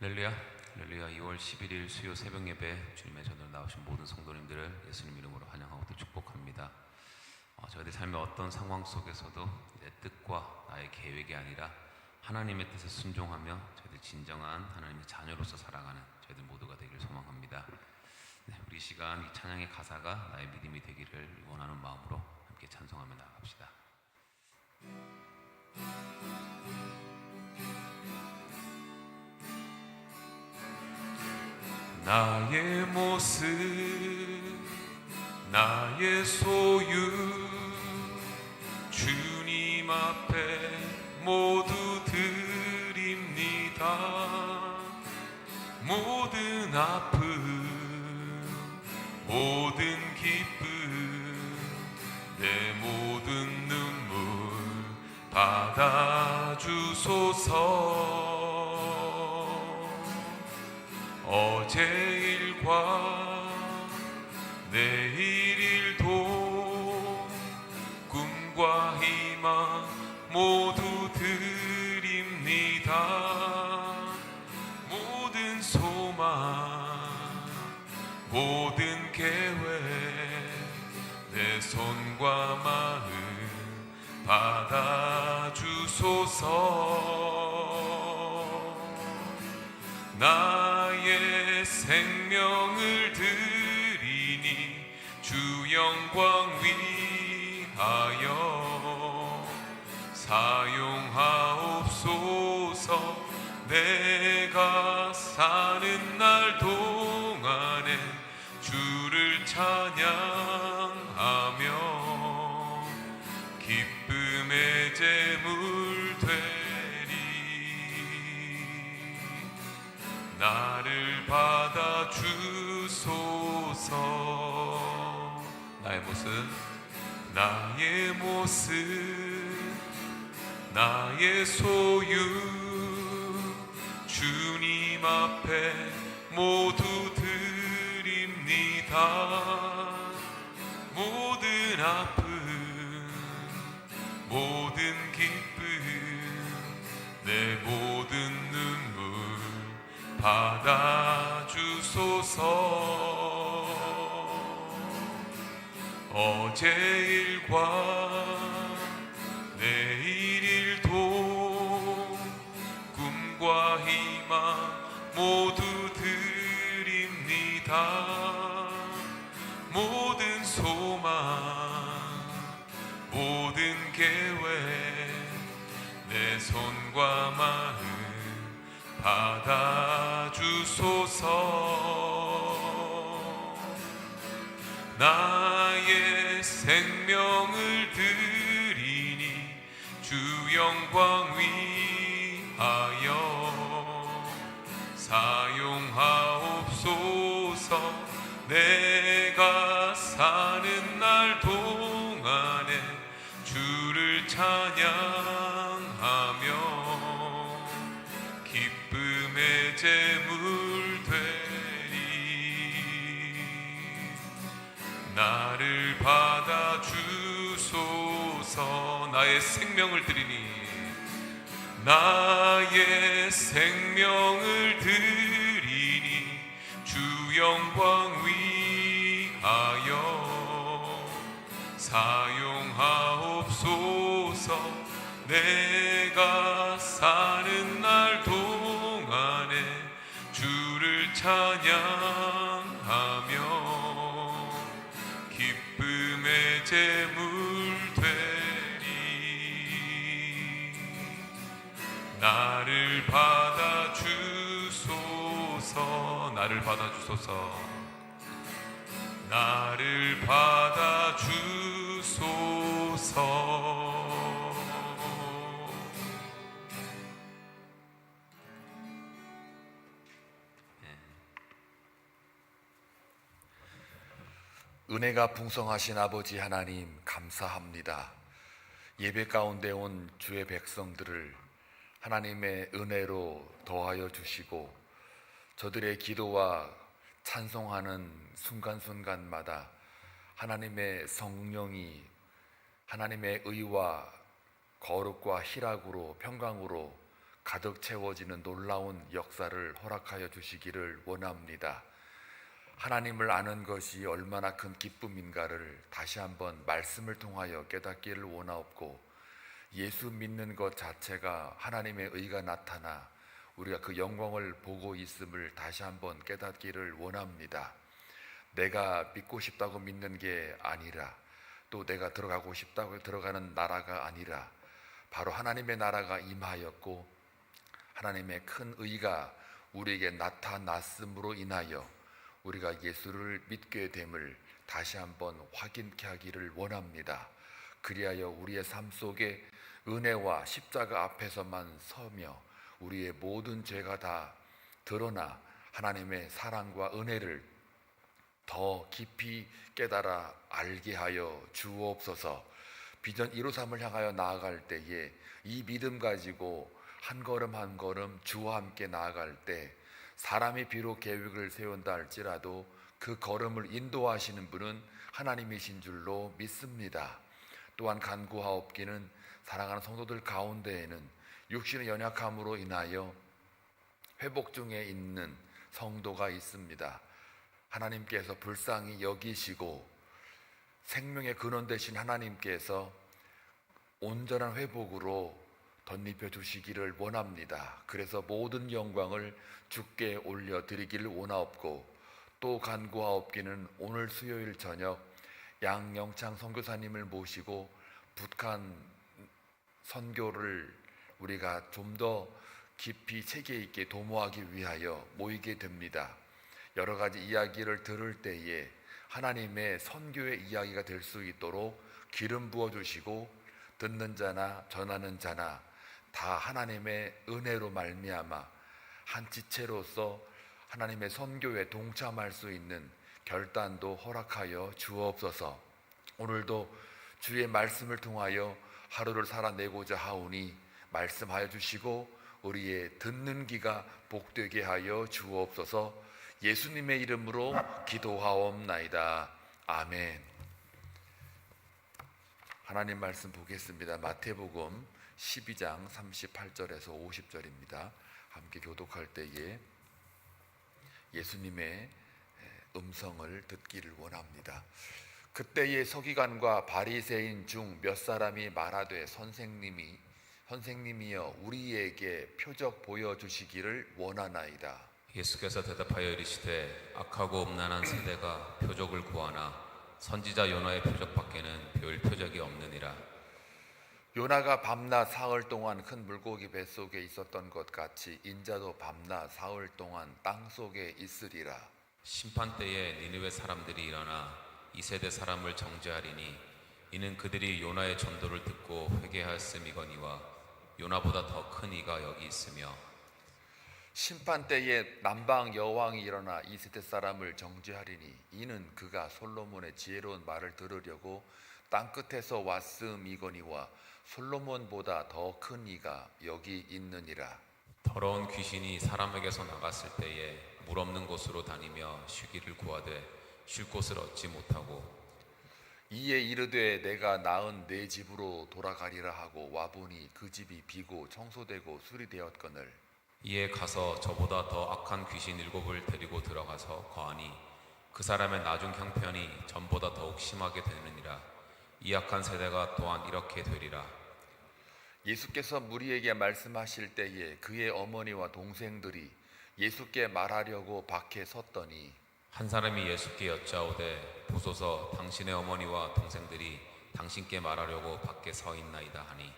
할렐루야, 할렐루야. 2월 11일 수요 새벽 예배 주님의 전으로 나오신 모든 성도님들을 예수님 이름으로 환영하고 또 축복합니다. 저희들 삶의 어떤 상황 속에서도 내 뜻과 나의 계획이 아니라 하나님의 뜻에 순종하며 저희들 진정한 하나님의 자녀로서 살아가는 저희들 모두가 되기를 소망합니다. 네, 우리 이 시간 이 찬양의 가사가 나의 믿음이 되기를 원하는 마음으로 함께 찬송하며 나아갑시다. 나의 모습, 나의 소유, 주님 앞에 모두 드립니다. 모든 아픔, 모든 기쁨, 내 모든 눈물 받아주소서. 어제 일과 내일 일도 꿈과 희망 모두 드립니다. 모든 소망, 모든 계획, 내 손과 마음 받아주소서. 나의 생명을 드리니 주 영광 위하여 사용하옵소서. 내가 사는 날 동안에 주를 찬양하며 기쁨의 제물 되리. 나를 받아주소서. 나의 모습, 나의 모습, 나의 소유, 주님 앞에 모두 드립니다. 모든 아픔, 모든 기쁨, 내 모든 눈물 받아주소서. 어제 일과 내일 일도 꿈과 희망 모두 드립니다. 모든 소망, 모든 계획, 내 손과 마음 받아주소서. 나의 생명을 드리니 주 영광 위하여 사용하옵소서. 내가 사는 날 동안에 주를 찬양하며 기쁨의 제물 되리. 나를 받아주소서. 나의 생명을 드리니, 나의 생명을 드리니 주 영광 위하여 사용하옵소서. 내가 사는 날 동안에 주를 찬양하며 기쁨의 제물 되리. 나를 받아주소서. 나를 받아주소서. 나를 받아주소서. 은혜가 풍성하신 아버지 하나님 감사합니다. 예배 가운데 온 주의 백성들을 하나님의 은혜로 더하여 주시고 저들의 기도와 찬송하는 순간순간마다 하나님의 성령이 하나님의 의와 거룩과 희락으로 평강으로 가득 채워지는 놀라운 역사를 허락하여 주시기를 원합니다. 하나님을 아는 것이 얼마나 큰 기쁨인가를 다시 한번 말씀을 통하여 깨닫기를 원하옵고, 예수 믿는 것 자체가 하나님의 의가 나타나 우리가 그 영광을 보고 있음을 다시 한번 깨닫기를 원합니다. 내가 믿고 싶다고 믿는 게 아니라, 또 내가 들어가고 싶다고 들어가는 나라가 아니라 바로 하나님의 나라가 임하였고 하나님의 큰 의가 우리에게 나타났음으로 인하여 우리가 예수를 믿게 됨을 다시 한번 확인케 하기를 원합니다. 그리하여 우리의 삶 속에 은혜와 십자가 앞에서만 서며 우리의 모든 죄가 다 드러나 하나님의 사랑과 은혜를 더 깊이 깨달아 알게 하여 주옵소서. 비전 153을 향하여 나아갈 때에 이 믿음 가지고 한 걸음 한 걸음 주와 함께 나아갈 때 사람이 비록 계획을 세운다 할지라도 그 걸음을 인도하시는 분은 하나님이신 줄로 믿습니다. 또한 간구하옵기는 사랑하는 성도들 가운데에는 육신의 연약함으로 인하여 회복 중에 있는 성도가 있습니다. 하나님께서 불쌍히 여기시고 생명의 근원 되신 하나님께서 온전한 회복으로 덧입혀 주시기를 원합니다. 그래서 모든 영광을 주께 올려드리기를 원하옵고, 또 간구하옵기는 오늘 수요일 저녁 양영창 선교사님을 모시고 북한 선교를 우리가 좀 더 깊이 체계 있게 도모하기 위하여 모이게 됩니다. 여러 가지 이야기를 들을 때에 하나님의 선교의 이야기가 될 수 있도록 기름 부어주시고, 듣는 자나 전하는 자나 다 하나님의 은혜로 말미암아 한 지체로서 하나님의 선교에 동참할 수 있는 결단도 허락하여 주옵소서. 오늘도 주의 말씀을 통하여 하루를 살아내고자 하오니 말씀하여 주시고 우리의 듣는 귀가 복되게 하여 주옵소서. 예수님의 이름으로 기도하옵나이다. 아멘. 하나님 말씀 보겠습니다. 마태복음 12장 38절에서 50절입니다. 함께 교독할 때에 예수님의 음성을 듣기를 원합니다. 그때의 서기관과 바리새인 중 몇 사람이 말하되 선생님이여 우리에게 표적 보여주시기를 원하나이다. 예수께서 대답하여 이르시되 악하고 음란한 세대가 표적을 구하나 선지자 요나의 표적밖에는 배울 표적이 없느니라. 요나가 밤낮 사흘 동안 큰 물고기 뱃속에 있었던 것 같이 인자도 밤낮 사흘 동안 땅속에 있으리라. 심판 때에 니느웨 사람들이 일어나 이 세대 사람을 정죄하리니 이는 그들이 요나의 전도를 듣고 회개하였음이거니와 요나보다 더 큰 이가 여기 있으며, 심판 때에 남방 여왕이 일어나 이 세대 사람을 정죄하리니 이는 그가 솔로몬의 지혜로운 말을 들으려고 땅끝에서 왔음이거니와 솔로몬보다 더 큰 이가 여기 있느니라. 더러운 귀신이 사람에게서 나갔을 때에 물 없는 곳으로 다니며 쉬기를 구하되 쉴 곳을 얻지 못하고, 이에 이르되 내가 낳은 내 집으로 돌아가리라 하고 와보니 그 집이 비고 청소되고 수리되었거늘. 이에 가서 저보다 더 악한 귀신 7을 데리고 들어가서 거하니 그 사람의 나중 형편이 전보다 더욱 심하게 되느니라. 이 악한 세대가 또한 이렇게 되리라. 예수께서 무리에게 말씀하실 때에 그의 어머니와 동생들이 예수께 말하려고 밖에 섰더니 한 사람이 예수께 여짜오되 보소서 당신의 어머니와 동생들이 당신께 말하려고 밖에 서 있나이다 하니,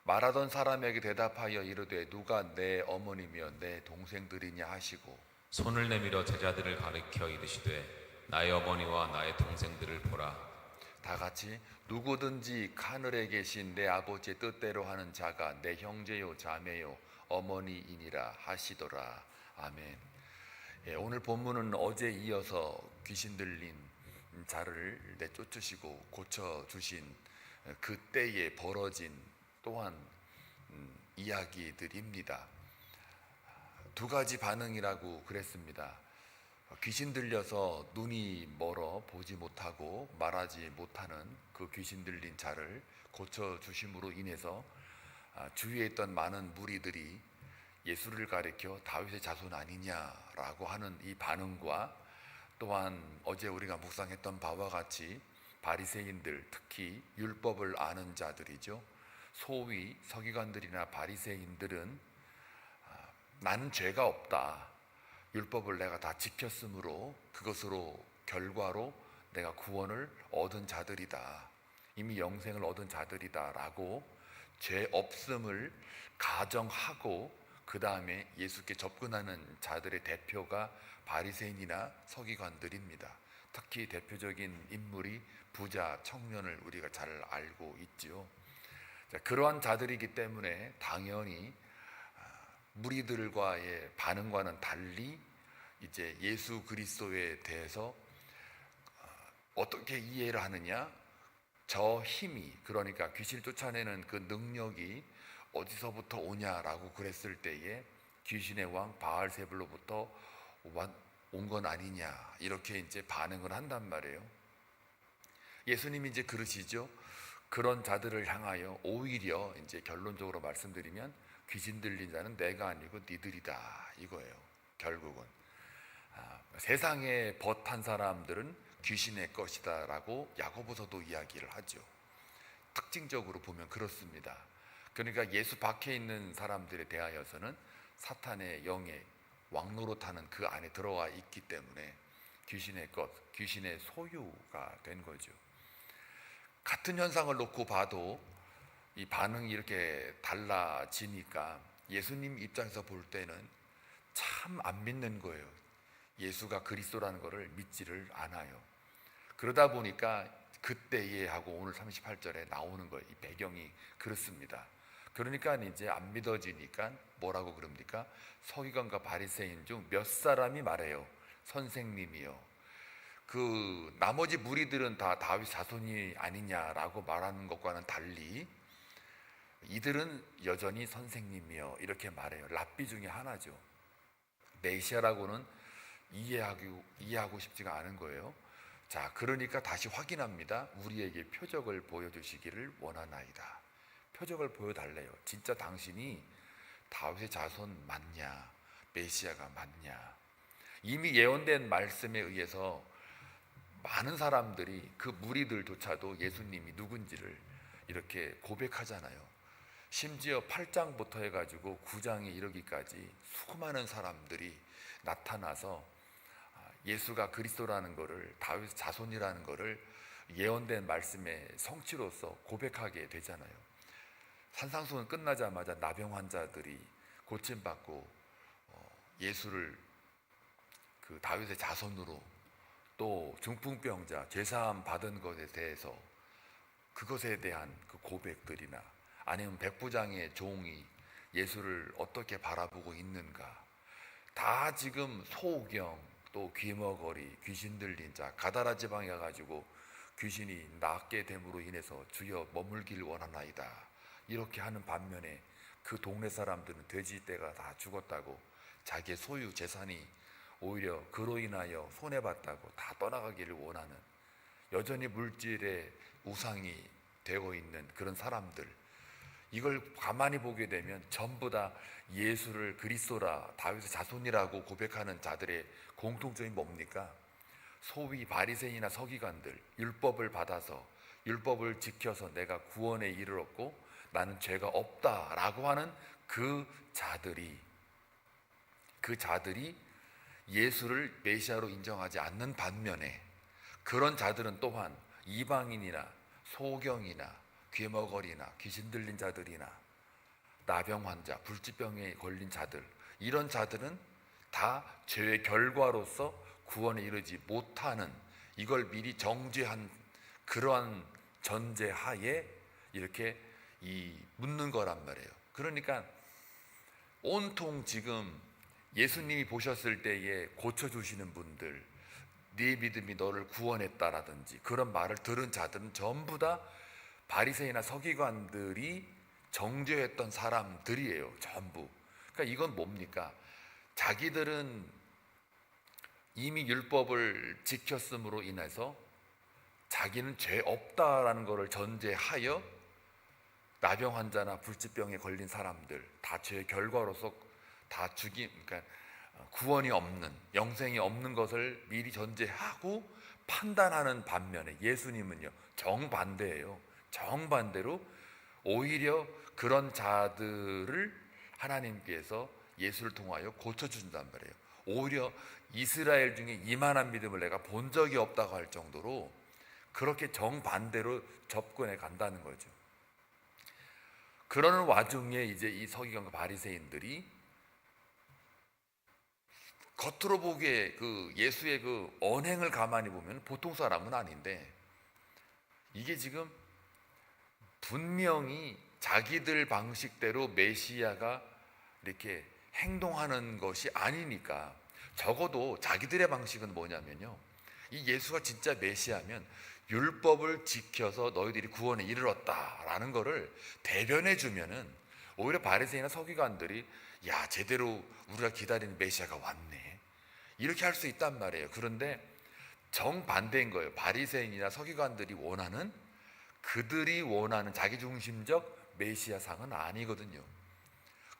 말하던 사람에게 대답하여 이르되 누가 내 어머니며 내 동생들이냐 하시고 손을 내밀어 제자들을 가리켜 이르시되 나의 어머니와 나의 동생들을 보라. 다 같이 누구든지 하늘에 계신 내 아버지의 뜻대로 하는 자가 내 형제요 자매요 어머니이니라 하시더라. 아멘. 오늘 본문은 어제 이어서 귀신 들린 자를 내쫓으시고 고쳐주신 그때에 벌어진 또한 이야기들입니다. 두 가지 반응이라고 그랬습니다. 귀신 들려서 눈이 멀어 보지 못하고 말하지 못하는 그 귀신 들린 자를 고쳐주심으로 인해서 주위에 있던 많은 무리들이 예수를 가리켜 다윗의 자손 아니냐라고 하는 이 반응과 또한 어제 우리가 묵상했던 바와 같이 바리새인들, 특히 율법을 아는 자들이죠. 소위 서기관들이나 바리새인들은 나는 죄가 없다. 율법을 내가 다 지켰으므로 그것으로 결과로 내가 구원을 얻은 자들이다. 이미 영생을 얻은 자들이다라고 죄 없음을 가정하고 그 다음에 예수께 접근하는 자들의 대표가 바리새인이나 서기관들입니다. 특히 대표적인 인물이 부자 청년을 우리가 잘 알고 있지요. 그러한 자들이기 때문에 당연히 무리들과의 반응과는 달리 이제 예수 그리스도에 대해서 어떻게 이해를 하느냐? 저 힘이, 그러니까 귀신을 쫓아내는 그 능력이 어디서부터 오냐라고 그랬을 때에 귀신의 왕 바알세불로부터 온 건 아니냐, 이렇게 이제 반응을 한단 말이에요. 예수님이 이제 그러시죠. 그런 자들을 향하여 오히려 이제 결론적으로 말씀드리면 귀신 들린 자는 내가 아니고 니들이다 이거예요. 결국은 세상에 벗한 사람들은 귀신의 것이다라고 야고보서도 이야기를 하죠. 특징적으로 보면 그렇습니다. 그러니까 예수 밖에 있는 사람들에 대하여서는 사탄의 영의 왕노릇하는 그 안에 들어가 있기 때문에 귀신의 것, 귀신의 소유가 된 거죠. 같은 현상을 놓고 봐도 이 반응이 이렇게 달라지니까 예수님 입장에서 볼 때는 참 안 믿는 거예요. 예수가 그리스도라는 것을 믿지를 않아요. 그러다 보니까 그때에 하고 오늘 38절에 나오는 거예요. 이 배경이 그렇습니다. 그러니까 이제 안 믿어지니까 뭐라고 그럽니까? 서기관과 바리새인 중 몇 사람이 말해요. 선생님이요. 그 나머지 무리들은 다 다윗 자손이 아니냐라고 말하는 것과는 달리 이들은 여전히 선생님이요 이렇게 말해요. 랍비 중에 하나죠. 메시아라고는 이해하고 싶지가 않은 거예요. 자, 그러니까 다시 확인합니다. 우리에게 표적을 보여주시기를 원하나이다. 표적을 보여달래요. 진짜 당신이 다윗의 자손 맞냐? 메시아가 맞냐? 이미 예언된 말씀에 의해서 많은 사람들이 그 무리들조차도 예수님이 누군지를 이렇게 고백하잖아요. 심지어 8장부터 해가지고 9장에 이르기까지 수많은 사람들이 나타나서 예수가 그리스도라는 것을, 다윗 자손이라는 것을 예언된 말씀의 성취로서 고백하게 되잖아요. 산상수훈 끝나자마자 나병 환자들이 고침받고 예수를 그 다윗의 자손으로, 또 중풍병자 죄사함 받은 것에 대해서 그것에 대한 그 고백들이나 아니면 백부장의 종이 예수를 어떻게 바라보고 있는가, 다 지금 소경, 또 귀머거리, 귀신 들린 자, 가다라 지방에 가가지고 귀신이 낫게 됨으로 인해서 주여 머물길 원하나이다 이렇게 하는 반면에 그 동네 사람들은 돼지떼가 다 죽었다고, 자기의 소유 재산이 오히려 그로 인하여 손해봤다고 다 떠나가기를 원하는, 여전히 물질의 우상이 되고 있는 그런 사람들, 이걸 가만히 보게 되면 전부 다 예수를 그리스도라, 다윗의 자손이라고 고백하는 자들의 공통점이 뭡니까? 소위 바리새인이나 서기관들, 율법을 받아서 율법을 지켜서 내가 구원에 이르렀고 나는 죄가 없다라고 하는 그 자들이 예수를 메시아로 인정하지 않는 반면에, 그런 자들은 또한 이방인이나 소경이나 귀머거리나 귀신 들린 자들이나 나병 환자, 불치병에 걸린 자들, 이런 자들은 다 죄의 결과로서 구원에 이르지 못하는, 이걸 미리 정죄한 그러한 전제하에 이렇게 묻는 거란 말이에요. 그러니까 온통 지금 예수님이 보셨을 때에 고쳐주시는 분들, 네 믿음이 너를 구원했다라든지 그런 말을 들은 자들은 전부 다 바리새인이나 서기관들이 정죄했던 사람들이에요. 전부. 그러니까 이건 뭡니까? 자기들은 이미 율법을 지켰음으로 인해서 자기는 죄 없다라는 것을 전제하여 나병 환자나 불치병에 걸린 사람들 다 죄의 결과로서 다 그러니까 구원이 없는, 영생이 없는 것을 미리 전제하고 판단하는 반면에 예수님은요 정반대예요. 정반대로 오히려 그런 자들을 하나님께서 예수를 통하여 고쳐준단 말이에요. 오히려 이스라엘 중에 이만한 믿음을 내가 본 적이 없다고 할 정도로 그렇게 정반대로 접근해 간다는 거죠. 그러는 와중에 이제 이 서기관과 바리새인들이 겉으로 보기에 그 예수의 그 언행을 가만히 보면 보통 사람은 아닌데, 이게 지금 분명히 자기들 방식대로 메시아가 이렇게 행동하는 것이 아니니까, 적어도 자기들의 방식은 뭐냐면요, 이 예수가 진짜 메시아면 율법을 지켜서 너희들이 구원에 이르렀다라는 거를 대변해 주면은 오히려 바리새인이나 서기관들이 야, 제대로 우리가 기다리는 메시아가 왔네, 이렇게 할 수 있단 말이에요. 그런데 정반대인 거예요. 바리새인이나 서기관들이 원하는, 그들이 원하는 자기중심적 메시아상은 아니거든요.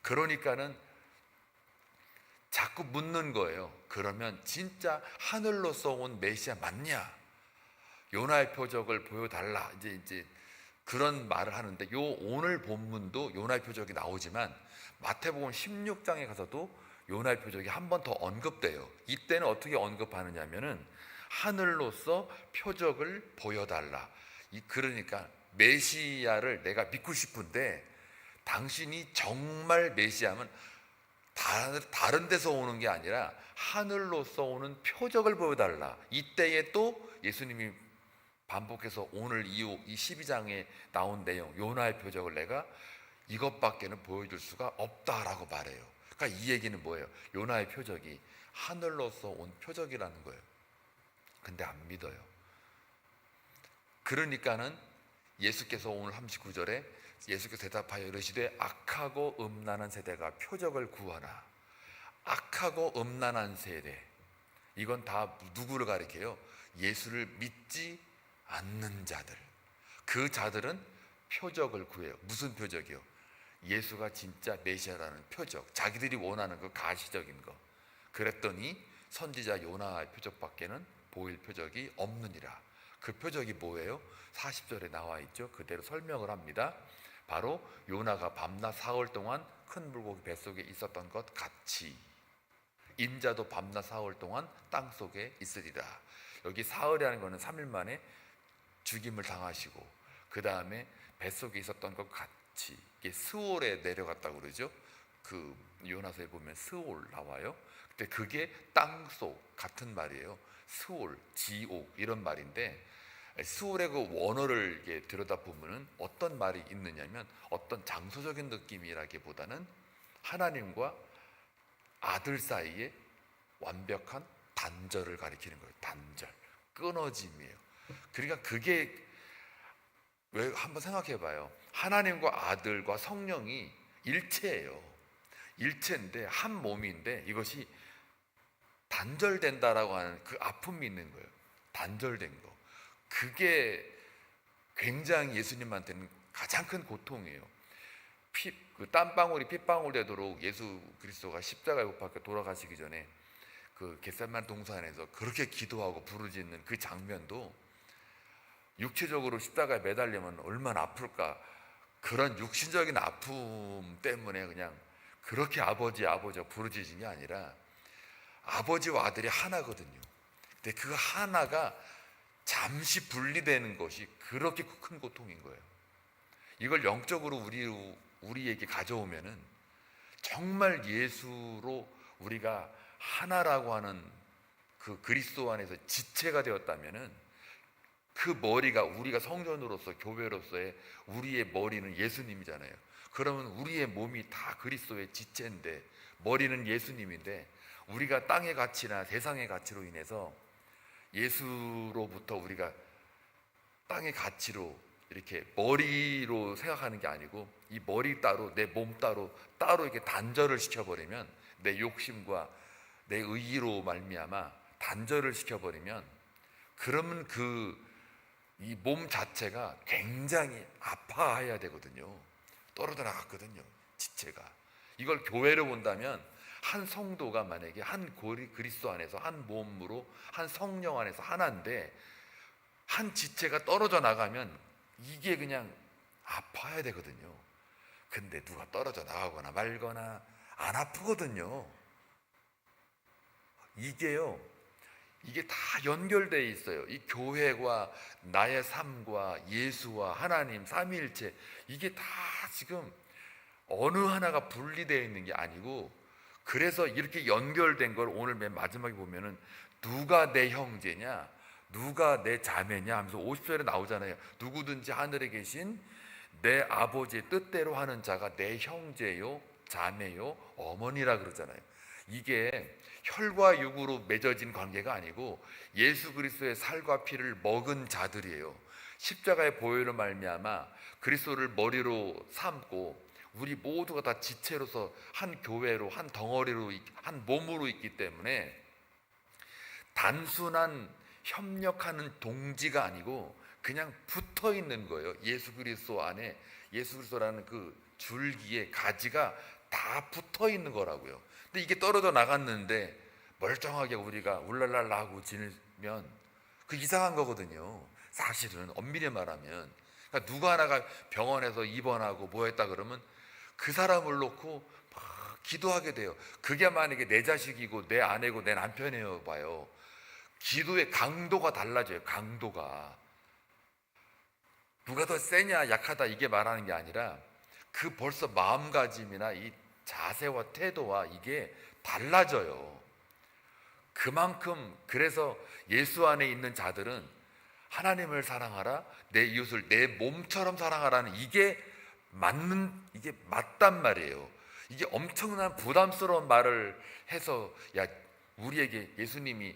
그러니까는 자꾸 묻는 거예요. 그러면 진짜 하늘로서 온 메시아 맞냐? 요나의 표적을 보여달라. 이제 그런 말을 하는데, 요 오늘 본문도 요나의 표적이 나오지만 마태복음 16장에 가서도 요나의 표적이 한 번 더 언급돼요. 이때는 어떻게 언급하느냐면은 하늘로서 표적을 보여달라. 그러니까 메시아를 내가 믿고 싶은데 당신이 정말 메시아면 다른 데서 오는 게 아니라 하늘로서 오는 표적을 보여달라. 이때에 또 예수님이 반복해서 오늘 이 12장에 나온 내용, 요나의 표적을 내가 이것밖에는 보여줄 수가 없다라고 말해요. 그러니까 이 얘기는 뭐예요? 요나의 표적이 하늘로서 온 표적이라는 거예요. 근데 안 믿어요. 그러니까는 예수께서 오늘 39절에 예수께서 대답하여 이르시되 악하고 음란한 세대가 표적을 구하나. 악하고 음란한 세대, 이건 다 누구를 가리켜요? 예수를 믿지 않는 자들. 그 자들은 표적을 구해요. 무슨 표적이요? 예수가 진짜 메시아라는 표적, 자기들이 원하는 그 가시적인 거. 그랬더니 선지자 요나의 표적밖에는 보일 표적이 없느니라. 그 표적이 뭐예요? 40절에 나와 있죠. 그대로 설명을 합니다. 바로 요나가 밤낮 사흘 동안 큰 물고기 뱃속에 있었던 것 같이 인자도 밤낮 사흘 동안 땅속에 있으리라. 여기 사흘이라는 것은 3일 만에 죽임을 당하시고 그 다음에 뱃속에 있었던 것 같이, 이게 스올에 내려갔다고 그러죠. 그 요나서에 보면 스올 나와요. 근데 그게 땅속 같은 말이에요. 스올, 지옥 이런 말인데, 스올의 그 원어를 이렇게 들여다보면 어떤 말이 있느냐면 어떤 장소적인 느낌이라기보다는 하나님과 아들 사이에 완벽한 단절을 가리키는 거예요. 단절, 끊어짐이에요. 그러니까 그게 왜, 한번 생각해 봐요. 하나님과 아들과 성령이 일체예요. 일체인데 한 몸인데 이것이 단절된다라고 하는 그 아픔이 있는 거예요. 단절된 거. 그게 굉장히 예수님한테는 가장 큰 고통이에요. 그 땀방울이 핏방울 되도록 예수 그리스도가 십자가에 못 박혀 돌아가시기 전에 그 겟세마네 동산에서 그렇게 기도하고 부르짖는 그 장면도 육체적으로 십자가에 매달리면 얼마나 아플까. 그런 육신적인 아픔 때문에 그냥 그렇게 아버지 부르짖은 게 아니라 아버지와 아들이 하나거든요. 근데 그 하나가 잠시 분리되는 것이 그렇게 큰 고통인 거예요. 이걸 영적으로 우리에게 가져오면은 정말 예수로 우리가 하나라고 하는 그 그리스도 안에서 지체가 되었다면은 그 머리가 우리가 성전으로서 교회로서의 우리의 머리는 예수님이잖아요. 그러면 우리의 몸이 다 그리스도의 지체인데 머리는 예수님인데 우리가 땅의 가치나 세상의 가치로 인해서 예수로부터 우리가 땅의 가치로 이렇게 머리로 생각하는 게 아니고 이 머리 따로 내 몸 따로 이렇게 단절을 시켜버리면 내 욕심과 내 의의로 말미암아 단절을 시켜버리면 그러면 이 몸 자체가 굉장히 아파해야 되거든요. 떨어져 나갔거든요. 지체가. 이걸 교회로 본다면 한 성도가 만약에 한 그리스도 안에서 한 몸으로 한 성령 안에서 하나인데 한 지체가 떨어져 나가면 이게 그냥 아파야 되거든요. 근데 누가 떨어져 나가거나 말거나 안 아프거든요. 이게 다 연결되어 있어요. 이 교회와 나의 삶과 예수와 하나님 삼위일체, 이게 다 지금 어느 하나가 분리되어 있는 게 아니고, 그래서 이렇게 연결된 걸 오늘 맨 마지막에 보면은 누가 내 형제냐, 누가 내 자매냐 하면서 50절에 나오잖아요. 누구든지 하늘에 계신 내 아버지의 뜻대로 하는 자가 내 형제요, 자매요, 어머니라 그러잖아요. 이게 혈과 육으로 맺어진 관계가 아니고 예수 그리스도의 살과 피를 먹은 자들이에요. 십자가의 보혈로 말미암아 그리스도를 머리로 삼고 우리 모두가 다 지체로서 한 교회로, 한 덩어리로, 한 몸으로 있기 때문에 단순한 협력하는 동지가 아니고 그냥 붙어 있는 거예요. 예수 그리스도 안에, 예수 그리스도라는 그 줄기에 가지가 다 붙어 있는 거라고요. 근데 이게 떨어져 나갔는데 멀쩡하게 우리가 울랄랄라 하고 지내면 그 이상한 거거든요. 사실은 엄밀히 말하면. 그러니까 누가 하나가 병원에서 입원하고 뭐 했다 그러면 그 사람을 놓고 막 기도하게 돼요. 그게 만약에 내 자식이고 내 아내고 내 남편이에요 봐요. 기도의 강도가 달라져요. 강도가. 누가 더 세냐 약하다 이게 말하는 게 아니라 그 벌써 마음가짐이나 이 자세와 태도와 이게 달라져요. 그만큼 그래서 예수 안에 있는 자들은 하나님을 사랑하라, 내 이웃을 내 몸처럼 사랑하라는 이게 맞단 말이에요. 이게 엄청난 부담스러운 말을 해서 야 우리에게 예수님이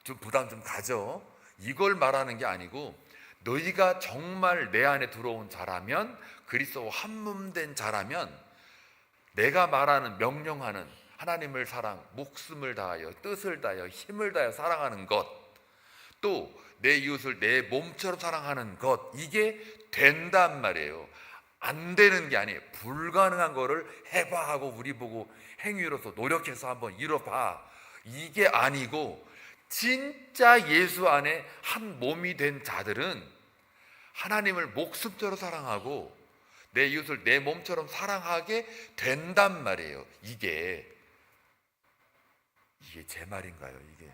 좀 부담 좀 가져, 이걸 말하는 게 아니고 너희가 정말 내 안에 들어온 자라면, 그리스도와 한몸된 자라면 내가 말하는 명령하는 하나님을 사랑, 목숨을 다하여 뜻을 다하여 힘을 다하여 사랑하는 것, 또 내 이웃을 내 몸처럼 사랑하는 것, 이게 된단 말이에요. 안 되는 게 아니에요. 불가능한 거를 해봐 하고 우리 보고 행위로서 노력해서 한번 이뤄봐, 이게 아니고 진짜 예수 안에 한 몸이 된 자들은 하나님을 목숨처럼 사랑하고 내 이웃을 내 몸처럼 사랑하게 된단 말이에요. 이게 제 말인가요? 이게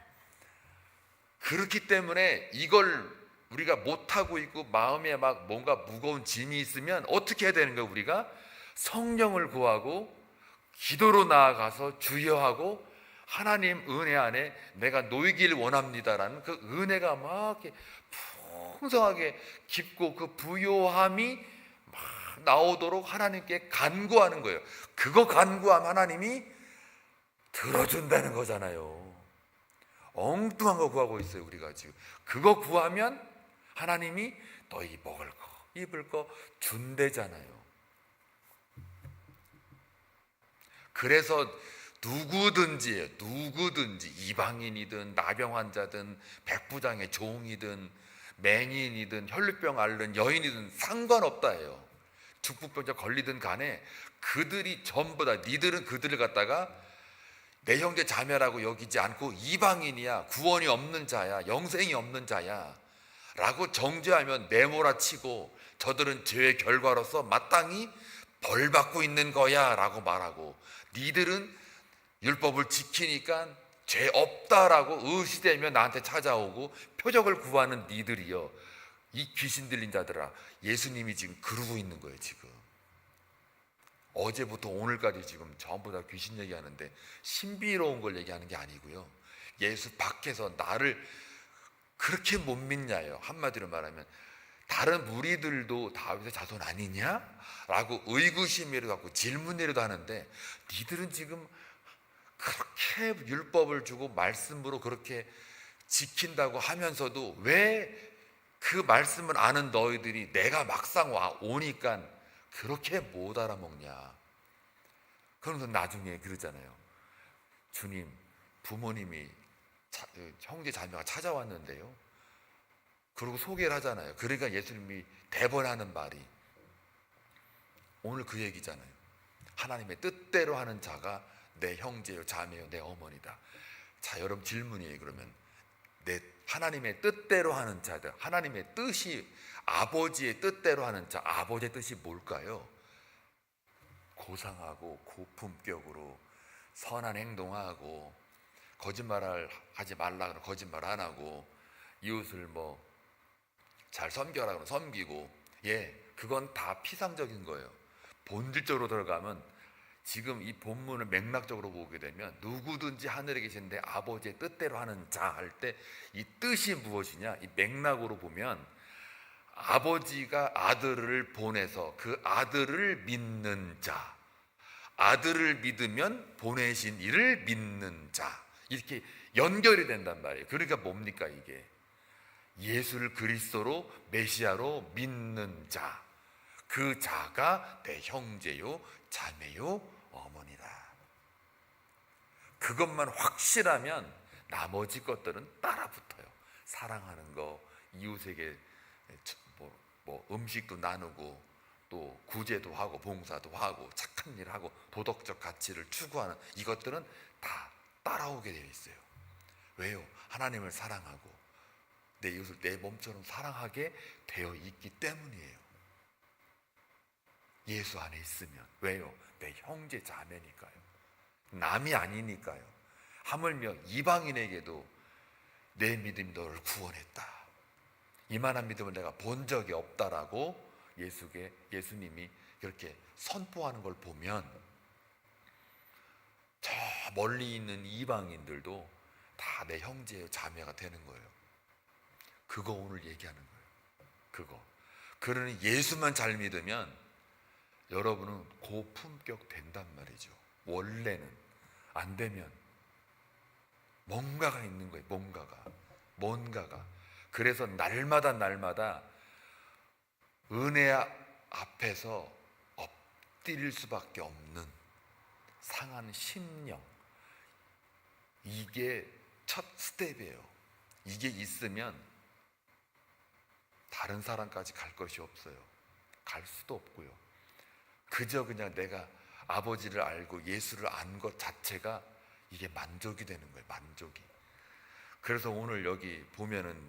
그렇기 때문에 이걸 우리가 못하고 있고 마음에 막 뭔가 무거운 짐이 있으면 어떻게 해야 되는 거예요? 우리가 성령을 구하고 기도로 나아가서 주여하고 하나님 은혜 안에 내가 놓이길 원합니다라는 그 은혜가 막 이렇게 풍성하게 깊고 그 부요함이 막 나오도록 하나님께 간구하는 거예요. 그거 간구하면 하나님이 들어준다는 거잖아요. 엉뚱한 거 구하고 있어요 우리가 지금. 그거 구하면 하나님이 너희 먹을 거 입을 거 준대잖아요. 그래서 누구든지 이방인이든 나병 환자든 백부장의 종이든 맹인이든 혈루병 앓는 여인이든 상관없다 해요. 죽부병자 걸리든 간에 그들이 전부 다, 니들은 그들을 갖다가 내 형제 자매라고 여기지 않고 이방인이야, 구원이 없는 자야, 영생이 없는 자야 라고 정죄하면 내몰아치고 저들은 죄의 결과로서 마땅히 벌받고 있는 거야 라고 말하고, 니들은 율법을 지키니까 죄 없다라고 의시되면 나한테 찾아오고 표적을 구하는 니들이여, 이 귀신 들린 자들아, 예수님이 지금 그러고 있는 거예요. 지금 어제부터 오늘까지 지금 전부 다 귀신 얘기하는데 신비로운 걸 얘기하는 게 아니고요. 예수 밖에서 나를 그렇게 못 믿냐요. 한마디로 말하면 다른 무리들도 다윗의 자손 아니냐? 라고 의구심이라도 갖고 질문이라도 하는데, 니들은 지금 그렇게 율법을 주고 말씀으로 그렇게 지킨다고 하면서도 왜 그 말씀을 아는 너희들이 내가 막상 오니까 그렇게 못 알아먹냐? 그러면서 나중에 그러잖아요. 주님, 부모님이 형제 자매가 찾아왔는데요. 그리고 소개를 하잖아요. 그러니까 예수님이 대번하는 말이 오늘 그 얘기잖아요. 하나님의 뜻대로 하는 자가 내 형제요 자매요 내 어머니다. 자, 여러분 질문이에요. 그러면 내 하나님의 뜻대로 하는 자들, 하나님의 뜻이 아버지의 뜻대로 하는 자, 아버지의 뜻이 뭘까요? 고상하고 고품격으로 선한 행동하고 거짓말을 하지 말라 그러면 거짓말 안 하고 이웃을 뭐 잘 섬겨라 그러면 섬기고, 예, 그건 다 피상적인 거예요. 본질적으로 들어가면 지금 이 본문을 맥락적으로 보게 되면 누구든지 하늘에 계신 내 아버지의 뜻대로 하는 자 할 때 이 뜻이 무엇이냐, 이 맥락으로 보면 아버지가 아들을 보내서 그 아들을 믿는 자, 아들을 믿으면 보내신 이를 믿는 자, 이렇게 연결이 된단 말이에요. 그러니까 뭡니까 이게? 예수를 그리스도로 메시아로 믿는 자, 그 자가 내 형제요 자매요 어머니라. 그것만 확실하면 나머지 것들은 따라붙어요. 사랑하는 거, 이웃에게 뭐 음식도 나누고 또 구제도 하고 봉사도 하고 착한 일 하고 도덕적 가치를 추구하는 이것들은 다 따라오게 되어 있어요. 왜요? 하나님을 사랑하고 내 이웃을 내 몸처럼 사랑하게 되어 있기 때문이에요. 예수 안에 있으면. 왜요? 내 형제 자매니까요. 남이 아니니까요. 하물며 이방인에게도 내 믿음이 너를 구원했다, 이만한 믿음을 내가 본 적이 없다라고 예수님이 그렇게 선포하는 걸 보면 저 멀리 있는 이방인들도 다 내 형제요 자매가 되는 거예요. 그거 오늘 얘기하는 거예요. 그거. 그러니 예수만 잘 믿으면 여러분은 고품격 된단 말이죠. 원래는. 안 되면 뭔가가 있는 거예요. 뭔가가. 그래서 날마다 은혜 앞에서 엎드릴 수밖에 없는 상한 심령, 이게 첫 스텝이에요. 이게 있으면 다른 사람까지 갈 것이 없어요. 갈 수도 없고요. 그저 그냥 내가 아버지를 알고 예수를 안 것 자체가 이게 만족이 되는 거예요. 만족이. 그래서 오늘 여기 보면은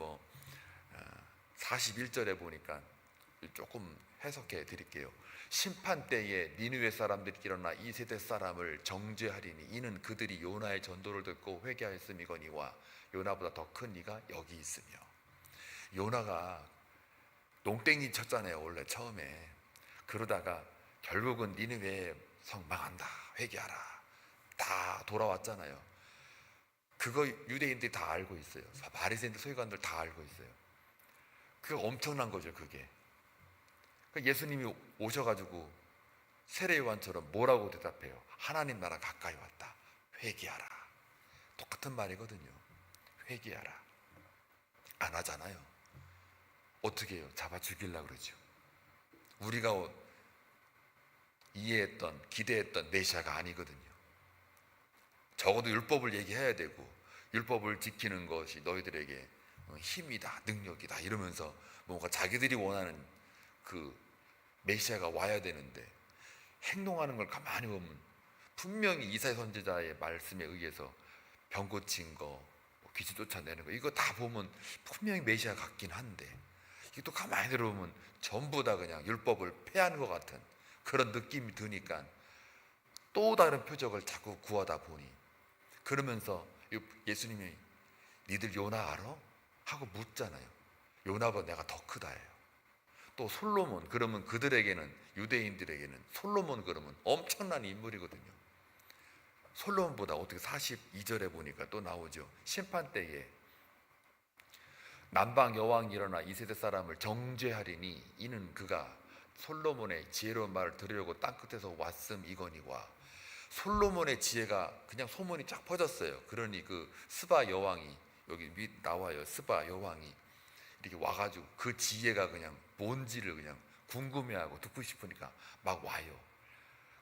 41절에 보니까 조금 해석해 드릴게요. 심판 때에 니느웨 사람들이 일어나 이 세대 사람을 정죄하리니 이는 그들이 요나의 전도를 듣고 회개하였음이거니와 요나보다 더 큰 이가 여기 있으며. 요나가 농땡이 쳤잖아요. 원래 처음에. 그러다가 결국은 니느웨 성 망한다, 회개하라, 다 돌아왔잖아요. 그거 유대인들이 다 알고 있어요. 바리새인들, 서기관들 다 알고 있어요. 그거 엄청난 거죠. 그게. 예수님이 오셔가지고 세례요한처럼 뭐라고 대답해요? 하나님 나라 가까이 왔다, 회개하라. 똑같은 말이거든요. 회개하라. 안 하잖아요. 어떻게 해요? 잡아 죽이려고 그러죠. 우리가 이해했던, 기대했던 메시아가 아니거든요. 적어도 율법을 얘기해야 되고 율법을 지키는 것이 너희들에게 힘이다, 능력이다 이러면서 뭔가 자기들이 원하는 그 메시아가 와야 되는데, 행동하는 걸 가만히 보면 분명히 이사야 선지자의 말씀에 의해서 병 고친 거, 귀신 쫓아내는 거, 이거 다 보면 분명히 메시아 같긴 한데 이게 또 가만히 들어보면 전부 다 그냥 율법을 폐하는 것 같은 그런 느낌이 드니까 또 다른 표적을 자꾸 구하다 보니, 그러면서 예수님이 니들 요나 알아? 하고 묻잖아요. 요나보다 내가 더 크다예요. 또 솔로몬, 그러면 그들에게는, 유대인들에게는 솔로몬 그러면 엄청난 인물이거든요. 솔로몬보다 어떻게 42절에 보니까 또 나오죠. 심판 때에 남방 여왕이 일어나 이 세대 사람을 정죄하리니 이는 그가 솔로몬의 지혜로운 말을 들으려고 땅끝에서 왔음이거니와. 솔로몬의 지혜가 그냥 소문이 쫙 퍼졌어요. 그러니 그 스바 여왕이, 여기 밑 나와요. 스바 여왕이 이렇게 와가지고 그 지혜가 그냥 뭔지를 그냥 궁금해하고 듣고 싶으니까 막 와요.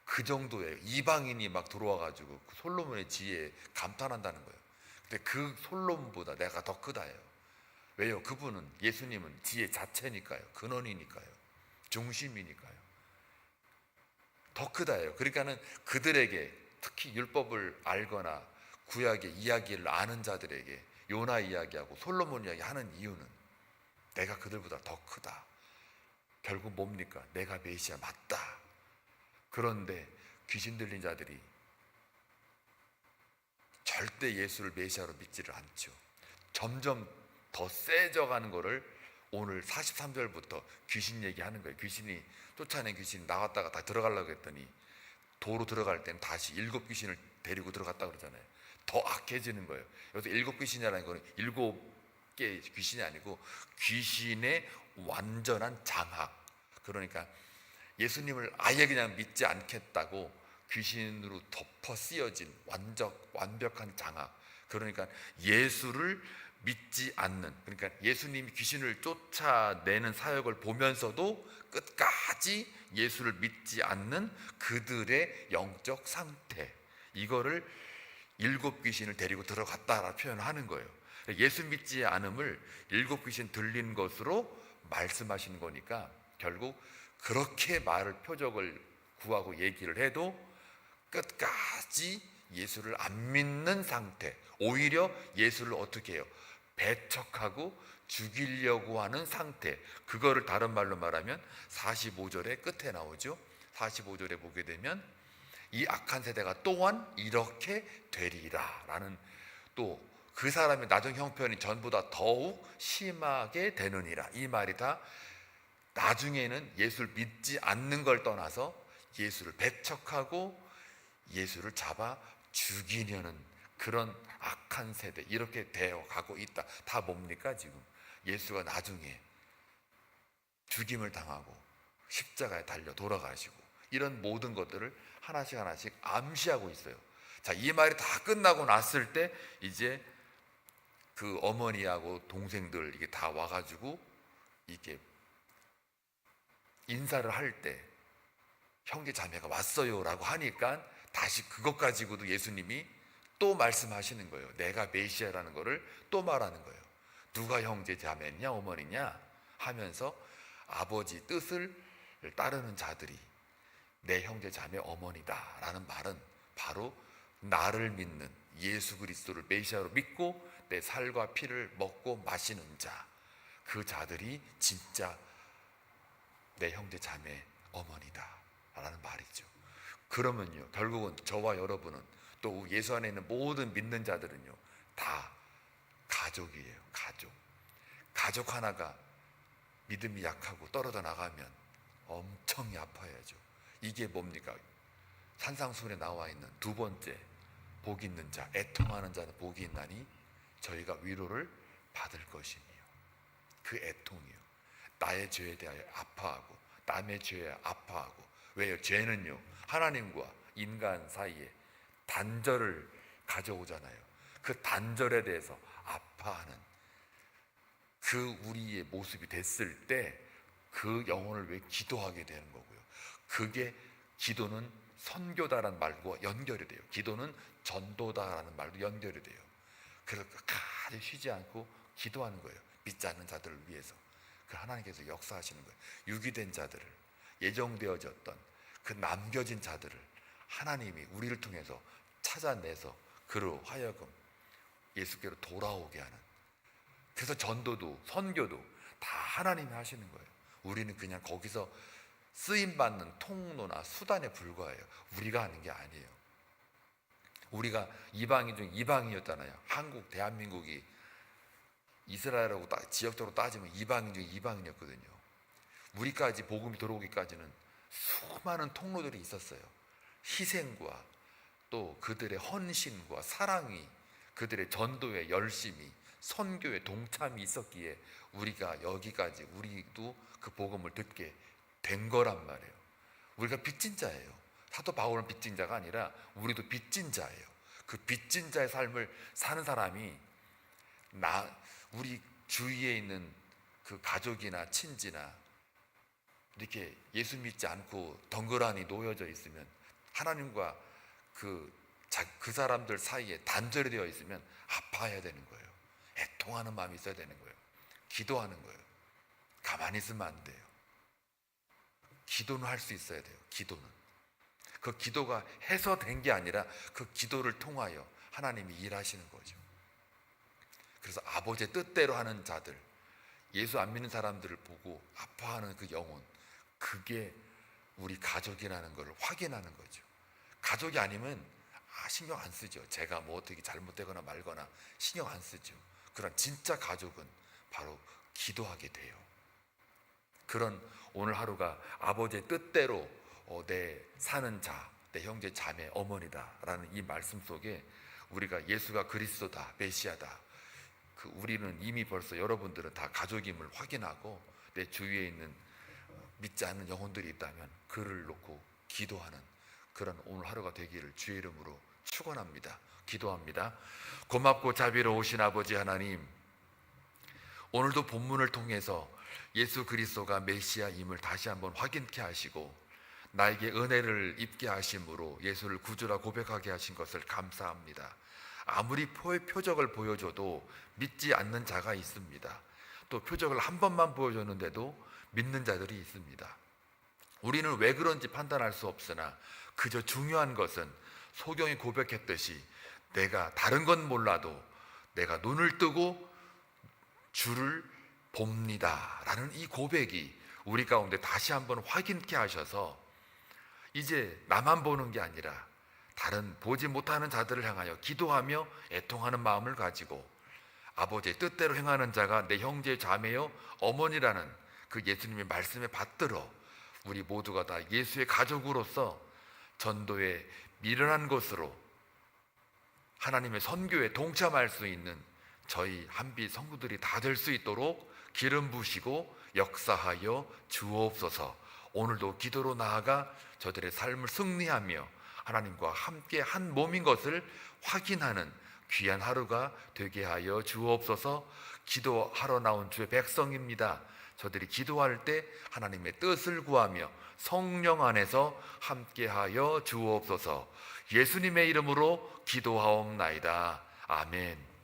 그 정도예요. 이방인이 막 들어와가지고 그 솔로몬의 지혜에 감탄한다는 거예요. 근데 그 솔로몬보다 내가 더 크다예요. 왜요? 그분은, 예수님은 지혜 자체니까요. 근원이니까요. 중심이니까요. 더 크다예요. 그러니까는 그들에게, 특히 율법을 알거나 구약의 이야기를 아는 자들에게 요나 이야기하고 솔로몬 이야기 하는 이유는 내가 그들보다 더 크다. 결국 뭡니까? 내가 메시아 맞다. 그런데 귀신 들린 자들이 절대 예수를 메시아로 믿지를 않죠. 점점 더 세져가는 거를 오늘 43절부터 귀신 얘기하는 거예요. 귀신이, 쫓아낸 귀신이 나왔다가 다 들어가려고 했더니 도로 들어갈 때는 다시 7 귀신을 데리고 들어갔다 그러잖아요. 더 악해지는 거예요. 여기서 7 귀신이라는 거는 7개의 귀신이 아니고 귀신의 완전한 장악. 그러니까 예수님을 아예 그냥 믿지 않겠다고 귀신으로 덮어 씌어진 완벽한 장악. 그러니까 예수를 믿지 않는, 그러니까 예수님이 귀신을 쫓아내는 사역을 보면서도 끝까지 예수를 믿지 않는 그들의 영적 상태, 이거를 7 귀신을 데리고 들어갔다라 표현하는 거예요. 예수 믿지 않음을 7 귀신 들린 것으로 말씀하시는 거니까 결국 그렇게 말을, 표적을 구하고 얘기를 해도 끝까지 예수를 안 믿는 상태, 오히려 예수를 어떻게 해요? 배척하고 죽이려고 하는 상태. 그거를 다른 말로 말하면 45절의 끝에 나오죠. 45절에 보게 되면 이 악한 세대가 또한 이렇게 되리라 라는, 또 그 사람의 나중 형편이 전보다 더욱 심하게 되느니라. 이 말이 다 나중에는 예수를 믿지 않는 걸 떠나서 예수를 배척하고 예수를 잡아 죽이려는 그런 악한 세대, 이렇게 되어 가고 있다. 다 뭡니까? 지금 예수가 나중에 죽임을 당하고 십자가에 달려 돌아가시고 이런 모든 것들을 하나씩 하나씩 암시하고 있어요. 자, 이 말이 다 끝나고 났을 때 이제 그 어머니하고 동생들 이게 다 와가지고 이게 인사를 할 때 형제 자매가 왔어요라고 하니까 다시 그것 가지고도 예수님이 또 말씀하시는 거예요. 내가 메시아라는 거를 또 말하는 거예요. 누가 형제 자매냐 어머니냐 하면서 아버지 뜻을 따르는 자들이 내 형제 자매 어머니다라는 말은 바로 나를 믿는, 예수 그리스도를 메시아로 믿고 내 살과 피를 먹고 마시는 자, 그 자들이 진짜 내 형제 자매 어머니다 라는 말이죠. 그러면요, 결국은 저와 여러분은, 또 예수 안에 있는 모든 믿는 자들은요, 다 가족이에요. 가족 하나가 믿음이 약하고 떨어져 나가면 엄청 아파야죠. 이게 뭡니까? 산상수훈에 나와 있는 두 번째, 복 있는 자, 애통하는 자는 복이 있나니 저희가 위로를 받을 것이니요. 그 애통이요, 나의 죄에 대하여 아파하고 남의 죄에 아파하고. 왜요? 죄는요, 하나님과 인간 사이에 단절을 가져오잖아요. 그 단절에 대해서 아파하는 그 우리의 모습이 됐을 때 그 영혼을 왜 기도하게 되는 거고요. 그게, 기도는 선교다라는 말과 연결이 돼요. 기도는 전도다라는 말도 연결이 돼요. 그래서 가지 쉬지 않고 기도하는 거예요. 믿지 않는 자들을 위해서. 그 하나님께서 역사하시는 거예요. 유기된 자들을, 예정되어졌던 그 남겨진 자들을 하나님이 우리를 통해서 찾아내서 그로 하여금 예수께로 돌아오게 하는. 그래서 전도도 선교도 다 하나님이 하시는 거예요. 우리는 그냥 거기서 쓰임받는 통로나 수단에 불과해요. 우리가 하는 게 아니에요. 우리가 이방인 중 이방인이었잖아요. 한국, 대한민국이 이스라엘하고 지역적으로 따지면 이방인 중 이방인이었거든요. 우리까지 복음이 들어오기까지는 수많은 통로들이 있었어요. 희생과 또 그들의 헌신과 사랑이, 그들의 전도의 열심이, 선교의 동참이 있었기에 우리가 여기까지, 우리도 그 복음을 듣게 된 거란 말이에요. 우리가 빚진 자예요. 사도 바울은 빚진 자가 아니라 우리도 빚진 자예요. 그 빚진 자의 삶을 사는 사람이 우리 주위에 있는 그 가족이나 친지나 이렇게 예수 믿지 않고 덩그러니 놓여져 있으면, 하나님과 그 사람들 사이에 단절이 되어 있으면 아파야 되는 거예요. 애통하는 마음이 있어야 되는 거예요. 기도하는 거예요. 가만히 있으면 안 돼요. 기도는 할 수 있어야 돼요. 기도는. 그 기도가 해서 된 게 아니라 그 기도를 통하여 하나님이 일하시는 거죠. 그래서 아버지의 뜻대로 하는 자들, 예수 안 믿는 사람들을 보고 아파하는 그 영혼, 그게 우리 가족이라는 걸 확인하는 거죠. 가족이 아니면 신경 안 쓰죠. 제가 뭐 어떻게 잘못되거나 말거나 신경 안 쓰죠. 그런 진짜 가족은 바로 기도하게 돼요. 그런 오늘 하루가 아버지의 뜻대로 내 사는 자, 내 형제 자매 어머니다라는 이 말씀 속에 우리가 예수가 그리스도다, 메시아다, 우리는 이미 벌써 여러분들은 다 가족임을 확인하고 내 주위에 있는 믿지 않는 영혼들이 있다면 그를 놓고 기도하는 그런 오늘 하루가 되기를 주의 이름으로 축원합니다. 기도합니다. 고맙고 자비로우신 아버지 하나님, 오늘도 본문을 통해서 예수 그리스도가 메시아임을 다시 한번 확인케 하시고 나에게 은혜를 입게 하심으로 예수를 구주라 고백하게 하신 것을 감사합니다. 아무리 표적을 보여줘도 믿지 않는 자가 있습니다. 또 표적을 한 번만 보여줬는데도 믿는 자들이 있습니다. 우리는 왜 그런지 판단할 수 없으나 그저 중요한 것은 소경이 고백했듯이 내가 다른 건 몰라도 내가 눈을 뜨고 주를 봅니다 라는 이 고백이 우리 가운데 다시 한번 확인케 하셔서 이제 나만 보는 게 아니라 다른 보지 못하는 자들을 향하여 기도하며 애통하는 마음을 가지고 아버지의 뜻대로 행하는 자가 내 형제 자매요 어머니라는 그 예수님의 말씀에 받들어 우리 모두가 다 예수의 가족으로서 전도에 미련한 것으로 하나님의 선교에 동참할 수 있는 저희 한비 성도들이 다 될 수 있도록 기름 부으시고 역사하여 주옵소서. 오늘도 기도로 나아가 저들의 삶을 승리하며 하나님과 함께 한 몸인 것을 확인하는 귀한 하루가 되게 하여 주옵소서. 기도하러 나온 주의 백성입니다. 저들이 기도할 때 하나님의 뜻을 구하며 성령 안에서 함께하여 주옵소서. 예수님의 이름으로 기도하옵나이다. 아멘.